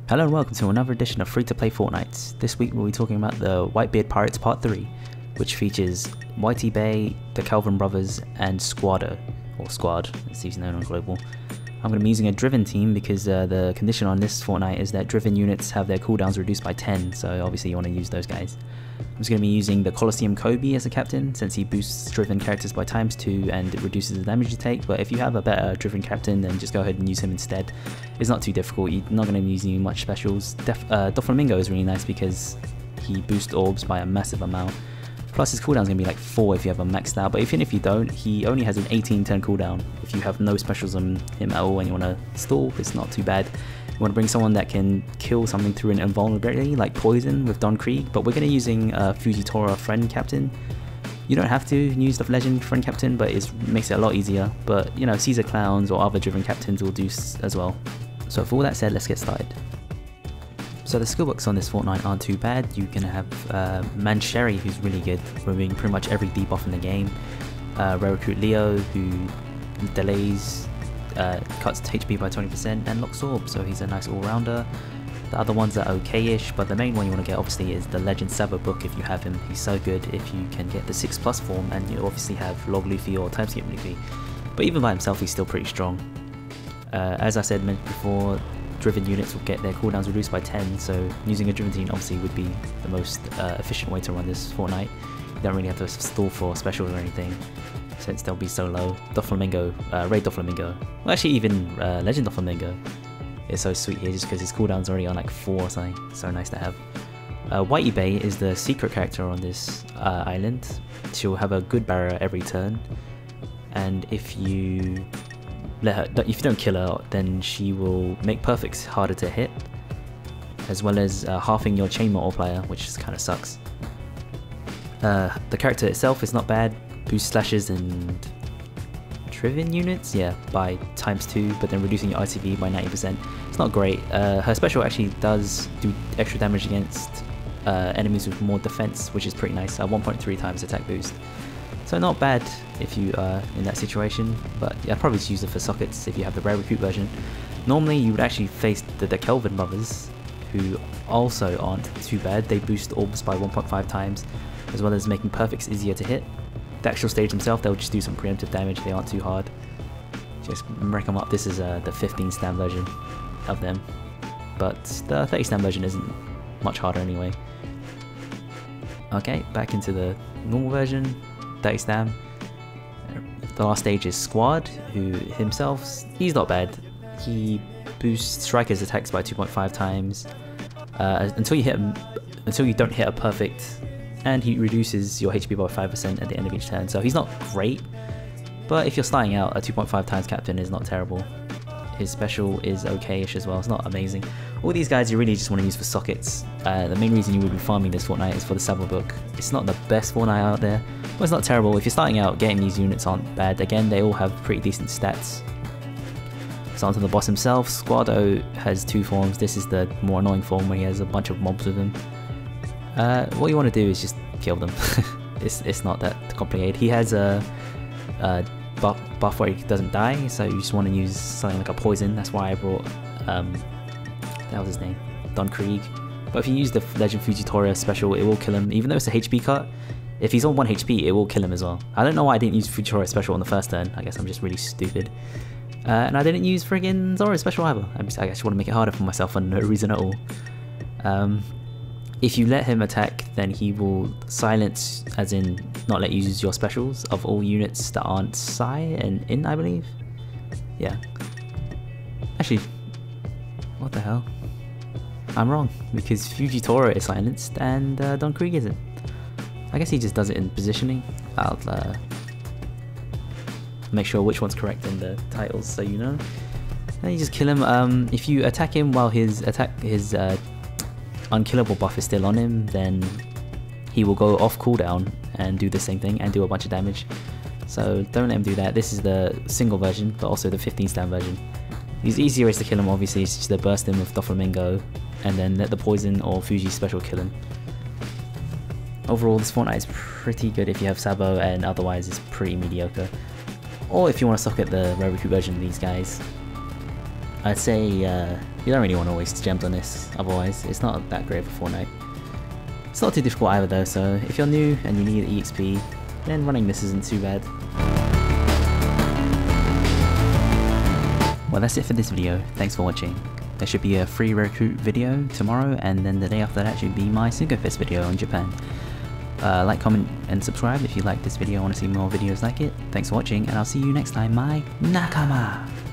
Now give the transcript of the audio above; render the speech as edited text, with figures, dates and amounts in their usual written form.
Hello and welcome to another edition of free-to-play Fortnights. This week we'll be talking about the Whitebeard Pirates Part 3, which features Whitebeard, the Kelvin Brothers, and Squad, as he's known on Global. I'm going to be using a driven team because the condition on this Fortnite is that driven units have their cooldowns reduced by 10, so obviously you want to use those guys. I'm just going to be using the Colosseum Kobe as a captain, since he boosts driven characters by ×2 and it reduces the damage you take, but if you have a better driven captain then just go ahead and use him instead. It's not too difficult, you're not going to be using much specials. Doflamingo is really nice because he boosts orbs by a massive amount. Plus his cooldown is going to be like 4 if you have him maxed out, but even if you don't, he only has an 18 turn cooldown. If you have no specials on him at all and you want to stall, it's not too bad. You want to bring someone that can kill something through an invulnerability like Poison with Don Krieg, but we're going to be using Fujitora Friend Captain. You don't have to use the Legend Friend Captain, but it makes it a lot easier. But you know, Caesar Clowns or other driven captains will do as well. So for all that said, let's get started. So the skill books on this Fortnite aren't too bad. You can have Mancherry, who's really good, removing pretty much every debuff in the game. Rare Recruit Leo, who delays, cuts HP by 20% and locks orb, so he's a nice all-rounder. The other ones are okay-ish, but the main one you want to get obviously is the Legend Sabo book if you have him. He's so good if you can get the 6+ form, and you obviously have Log Luffy or Timeskip Luffy. But even by himself he's still pretty strong. As I said before, driven units will get their cooldowns reduced by 10, so using a driven team obviously would be the most efficient way to run this Fortnite. You don't really have to stall for specials or anything, since they'll be so low. Doflamingo, Raid Doflamingo, well actually even Legend Doflamingo is so sweet here just because his cooldown's already on like 4 or something, so nice to have. Whitebeard is the secret character on this island. She'll have a good barrier every turn, and if you don't kill her, then she will make perfects harder to hit, as well as halving your chain multiplier, which kind of sucks. The character itself is not bad, boosts slashes and driven units, yeah, by ×2, but then reducing your ICV by 90%. It's not great. Her special actually does do extra damage against enemies with more defense, which is pretty nice, 1.3 times attack boost. So not bad if you are in that situation, but yeah, I'd probably just use it for sockets if you have the Rare Recruit version. Normally you would actually face the Kelvin Brothers, who also aren't too bad. They boost orbs by 1.5 times, as well as making perfects easier to hit. The actual stage themselves, they'll just do some preemptive damage, they aren't too hard. Just rank them up. This is the 15 stam version of them, but the 30 stam version isn't much harder anyway. Okay, back into the normal version. 30 stam. The last stage is Squad, who himself, he's not bad. He boosts strikers' attacks by 2.5 times until you don't hit a perfect, and he reduces your HP by 5% at the end of each turn. So he's not great, but if you're starting out, a 2.5 times captain is not terrible. His special is okay-ish as well, it's not amazing. All these guys you really just want to use for sockets. The main reason you would be farming this Fortnite is for the Sabo book. It's not the best Fortnite out there, but it's not terrible. If you're starting out, getting these units aren't bad. Again, they all have pretty decent stats. So onto the boss himself. Squado has 2 forms. This is the more annoying form where he has a bunch of mobs with him. What you want to do is just kill them. it's not that complicated. He has a buff where he doesn't die, so you just want to use something like a poison. That's why I brought that was his name, Don Krieg. But if you use the Legend Fujitora special, it will kill him, even though it's a HP cut. If he's on 1 HP, it will kill him as well. I don't know why I didn't use Fujitora special on the first turn. I guess I'm just really stupid. And I didn't use friggin' Zoro's special either. I guess I want to make it harder for myself for no reason at all. If you let him attack, then he will silence, as in not let you use your specials, of all units that aren't Psy and In, I believe? Yeah. Actually, what the hell? I'm wrong, because Fujitora is silenced and Don Krieg isn't. I guess he just does it in positioning. I'll make sure which one's correct in the titles so you know. Then you just kill him. If you attack him while his unkillable buff is still on him, then he will go off cooldown and do the same thing and do a bunch of damage. So don't let him do that. This is the single version, but also the 15 stam version. These easier ways to kill him obviously is just to burst him with Doflamingo and then let the poison or Fuji special kill him. Overall, this Fortnite is pretty good if you have Sabo, and otherwise it's pretty mediocre. Or if you want to socket the Rare Recruit version of these guys, I'd say You don't really want to waste gems on this, otherwise it's not that great for Fortnite. It's not too difficult either though, so if you're new and you need EXP, then running this isn't too bad. Well, that's it for this video. Thanks for watching. There should be a free recruit video tomorrow, and then the day after that should be my Single Fest video on Japan. Like, comment, and subscribe if you like this video and want to see more videos like it. Thanks for watching, and I'll see you next time, my nakama!